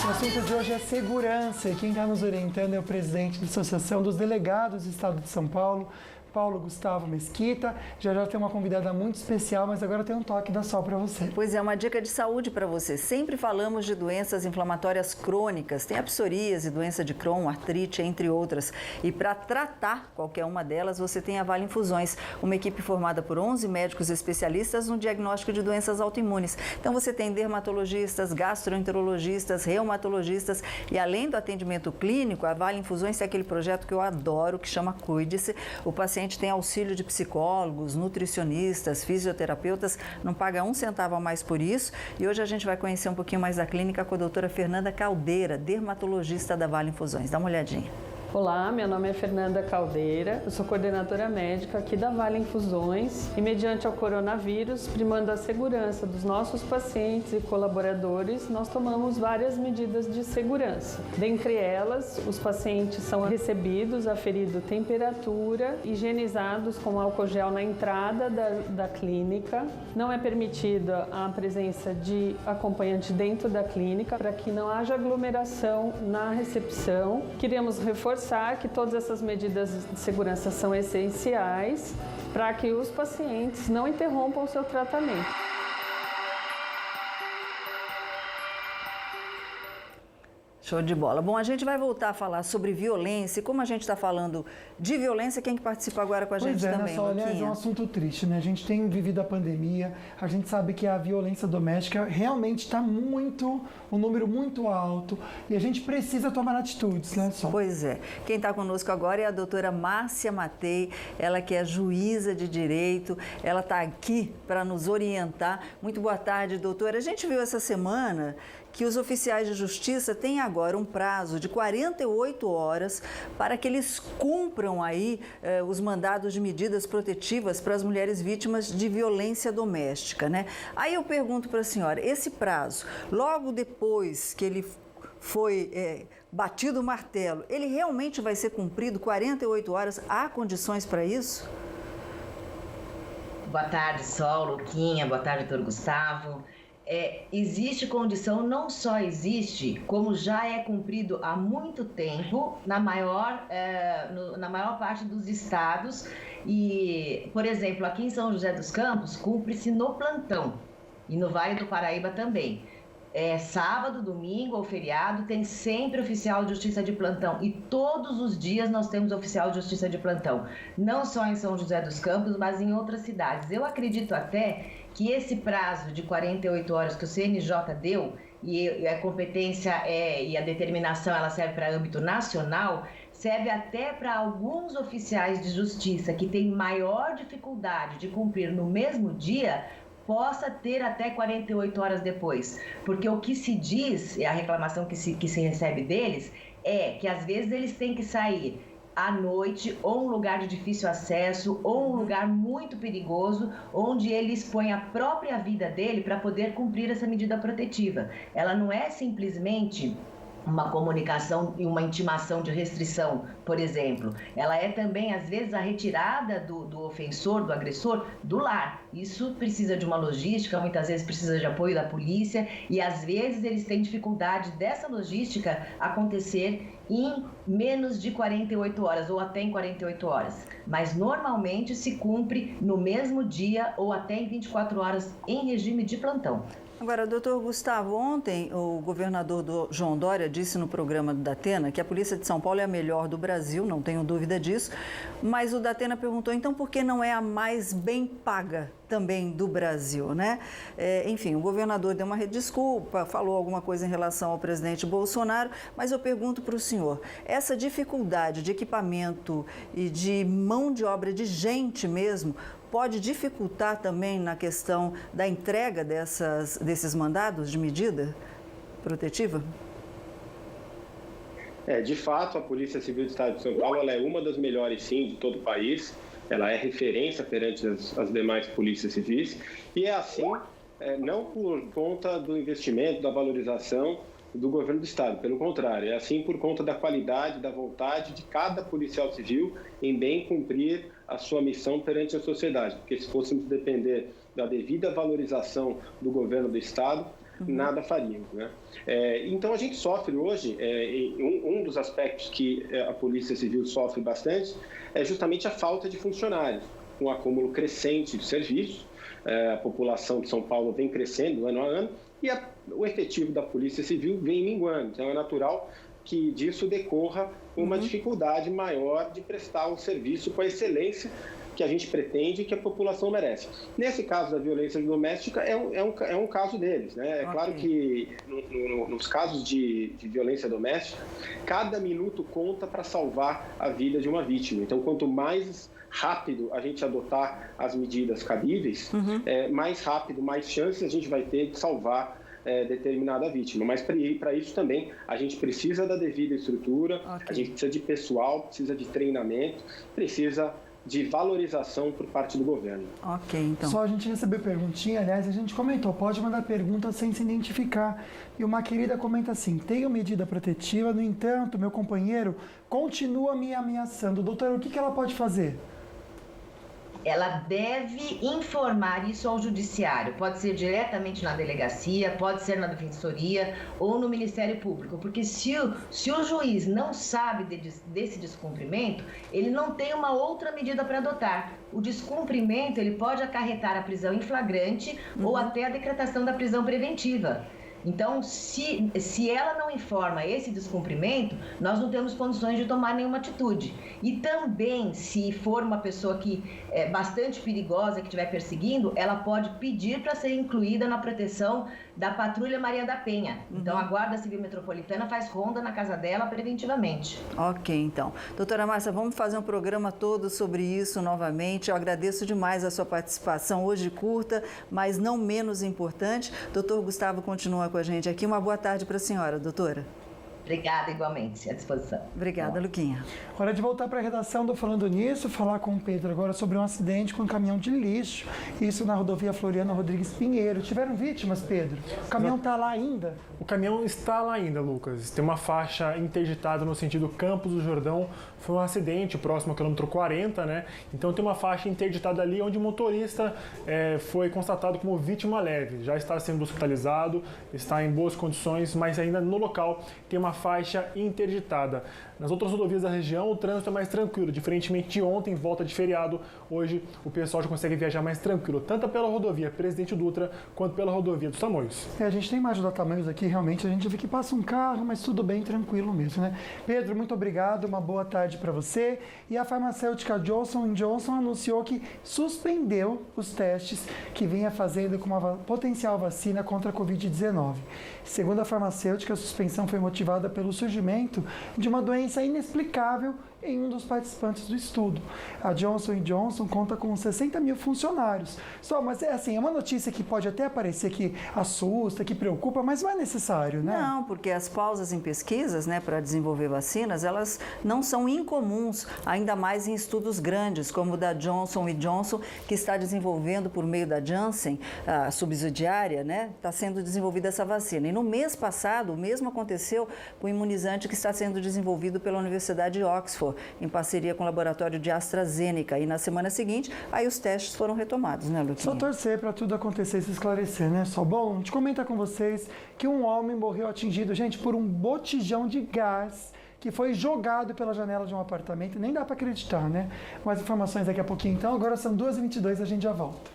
O assunto de hoje é segurança e quem está nos orientando é o presidente da Associação dos Delegados do Estado de São Paulo, Paulo Gustavo Mesquita. Já tem uma convidada muito especial, mas agora tem um toque da Sol para você. Pois é, uma dica de saúde para você. Sempre falamos de doenças inflamatórias crônicas. Tem a psoríase, doença de Crohn, artrite, entre outras. E para tratar qualquer uma delas, você tem a Vale Infusões, uma equipe formada por 11 médicos especialistas no diagnóstico de doenças autoimunes. Então você tem dermatologistas, gastroenterologistas, reumatologistas e além do atendimento clínico, a Vale Infusões tem aquele projeto que eu adoro, que chama Cuide-se. O paciente tem auxílio de psicólogos, nutricionistas, fisioterapeutas, não paga um centavo a mais por isso. E hoje a gente vai conhecer um pouquinho mais da clínica com a doutora Fernanda Caldeira, dermatologista da Vale Infusões. Dá uma olhadinha. Olá, meu nome é Fernanda Caldeira, eu sou coordenadora médica aqui da Vale Infusões e mediante ao coronavírus, primando a segurança dos nossos pacientes e colaboradores, nós tomamos várias medidas de segurança. Dentre elas, os pacientes são recebidos, aferido temperatura, higienizados com álcool gel na entrada da clínica. Não é permitida a presença de acompanhante dentro da clínica para que não haja aglomeração na recepção. Queremos reforçar que todas essas medidas de segurança são essenciais para que os pacientes não interrompam o seu tratamento. Show de bola. Bom, a gente vai voltar a falar sobre violência e como a gente está falando de violência, quem que participa agora com a gente também, Aliás, é um assunto triste, né? A gente tem vivido a pandemia, a gente sabe que a violência doméstica realmente está um número muito alto e a gente precisa tomar atitudes, né, Sol? Pois é. Quem está conosco agora é a doutora Márcia Matei, ela que é juíza de direito, ela está aqui para nos orientar. Muito boa tarde, doutora. A gente viu essa semana que os oficiais de justiça têm agora um prazo de 48 horas para que eles cumpram aí os mandados de medidas protetivas para as mulheres vítimas de violência doméstica, né? Aí eu pergunto para a senhora, esse prazo, logo depois que ele foi batido o martelo, ele realmente vai ser cumprido 48 horas? Há condições para isso? Boa tarde, Sol, Luquinha, boa tarde, doutor Gustavo. Existe condição, não só existe, como já é cumprido há muito tempo na maior parte dos estados. E, por exemplo, aqui em São José dos Campos, cumpre-se no plantão e no Vale do Paraíba também. Sábado, domingo ou feriado tem sempre oficial de justiça de plantão e todos os dias nós temos oficial de justiça de plantão, não só em São José dos Campos, mas em outras cidades. Eu acredito até que esse prazo de 48 horas que o CNJ deu, e a competência e a determinação ela serve para âmbito nacional, serve até para alguns oficiais de justiça que têm maior dificuldade de cumprir no mesmo dia, possa ter até 48 horas depois. Porque o que se diz, a reclamação que se recebe deles, é que às vezes eles têm que sair à noite, ou um lugar de difícil acesso, ou um lugar muito perigoso, onde ele expõe a própria vida dele para poder cumprir essa medida protetiva. Ela não é simplesmente uma comunicação e uma intimação de restrição, por exemplo. Ela é também, às vezes, a retirada do ofensor, do agressor, do lar. Isso precisa de uma logística, muitas vezes precisa de apoio da polícia e, às vezes, eles têm dificuldade dessa logística acontecer em menos de 48 horas ou até em 48 horas. Mas, normalmente, se cumpre no mesmo dia ou até em 24 horas em regime de plantão. Agora, doutor Gustavo, ontem o governador João Dória disse no programa do Datena que a Polícia de São Paulo é a melhor do Brasil, não tenho dúvida disso, mas o Datena perguntou, então, por que não é a mais bem paga também do Brasil, né? Enfim, o governador deu uma desculpa, falou alguma coisa em relação ao presidente Bolsonaro, mas eu pergunto para o senhor, essa dificuldade de equipamento e de mão de obra, de gente mesmo, pode dificultar também na questão da entrega desses mandados de medida protetiva? De fato, a Polícia Civil do Estado de São Paulo ela é uma das melhores, sim, de todo o país. Ela é referência perante as demais polícias civis. E é assim, não por conta do investimento, da valorização do governo do Estado. Pelo contrário, é assim por conta da qualidade, da vontade de cada policial civil em bem cumprir a sua missão perante a sociedade. Porque se fôssemos depender da devida valorização do governo do Estado, nada faríamos, né? Então a gente sofre hoje, um dos aspectos que a Polícia Civil sofre bastante é justamente a falta de funcionários, um acúmulo crescente de serviços. A população de São Paulo vem crescendo ano a ano e o efetivo da Polícia Civil vem minguando. Então é natural que disso decorra uma dificuldade maior de prestar um serviço com a excelência que a gente pretende e que a população merece. Nesse caso da violência doméstica, é um caso deles, né? É claro que nos casos de violência doméstica, cada minuto conta para salvar a vida de uma vítima. Então, quanto mais rápido a gente adotar as medidas cabíveis, mais rápido, mais chances a gente vai ter de salvar determinada vítima. Mas para isso também a gente precisa da devida estrutura, a gente precisa de pessoal, precisa de treinamento, precisa de valorização por parte do governo. Ok, então. Só a gente recebeu perguntinha, aliás, a gente comentou, pode mandar pergunta sem se identificar. E uma querida comenta assim, tenho medida protetiva, no entanto, meu companheiro continua me ameaçando. Doutora, o que ela pode fazer? Ela deve informar isso ao judiciário, pode ser diretamente na delegacia, pode ser na defensoria ou no Ministério Público, porque se o juiz não sabe desse descumprimento, ele não tem uma outra medida para adotar. O descumprimento ele pode acarretar a prisão em flagrante ou até a decretação da prisão preventiva. Então, se ela não informa esse descumprimento, nós não temos condições de tomar nenhuma atitude. E também, se for uma pessoa que é bastante perigosa, que estiver perseguindo, ela pode pedir para ser incluída na proteção da Patrulha Maria da Penha. Então, a Guarda Civil Metropolitana faz ronda na casa dela preventivamente. Ok, então. Doutora Márcia, vamos fazer um programa todo sobre isso novamente. Eu agradeço demais a sua participação, hoje curta, mas não menos importante. Doutor Gustavo continua com a gente aqui. Uma boa tarde para a senhora, doutora. Obrigada, igualmente. À disposição. Obrigada, Luquinha. Hora de voltar para a redação do Falando Nisso, falar com o Pedro agora sobre um acidente com um caminhão de lixo. Isso na rodovia Floriano Rodrigues Pinheiro. Tiveram vítimas, Pedro? O caminhão está lá ainda? O caminhão está lá ainda, Lucas. Tem uma faixa interditada no sentido Campos do Jordão. Foi um acidente próximo ao quilômetro 40, né? Então tem uma faixa interditada ali onde o motorista foi constatado como vítima leve. Já está sendo hospitalizado, está em boas condições, mas ainda no local tem uma faixa interditada. Nas outras rodovias da região, o trânsito é mais tranquilo. Diferentemente de ontem, volta de feriado, hoje o pessoal já consegue viajar mais tranquilo, tanto pela rodovia Presidente Dutra, quanto pela rodovia dos Tamoios. A gente tem imagem da Tamoios aqui, realmente, a gente vê que passa um carro, mas tudo bem, tranquilo mesmo, né? Pedro, muito obrigado, uma boa tarde para você. E a farmacêutica Johnson & Johnson anunciou que suspendeu os testes que vinha fazendo com uma potencial vacina contra a Covid-19. Segundo a farmacêutica, a suspensão foi motivada pelo surgimento de uma doença inexplicável em um dos participantes do estudo. A Johnson & Johnson conta com 60 mil funcionários. Mas é uma notícia que pode até parecer que assusta, que preocupa, mas não é necessário, né? Não, porque as pausas em pesquisas, né, para desenvolver vacinas, elas não são incomuns, ainda mais em estudos grandes, como o da Johnson & Johnson, que está desenvolvendo por meio da Janssen, a subsidiária, né, está sendo desenvolvida essa vacina. E no mês passado, o mesmo aconteceu com o imunizante que está sendo desenvolvido pela Universidade de Oxford, em parceria com o laboratório de AstraZeneca. E na semana seguinte, aí os testes foram retomados, né, Luquinha? Só torcer para tudo acontecer e se esclarecer, né? Só bom, a gente comenta com vocês que um homem morreu atingido, gente, por um botijão de gás que foi jogado pela janela de um apartamento. Nem dá para acreditar, né? Mais informações daqui a pouquinho. Então, agora são 2h22, a gente já volta.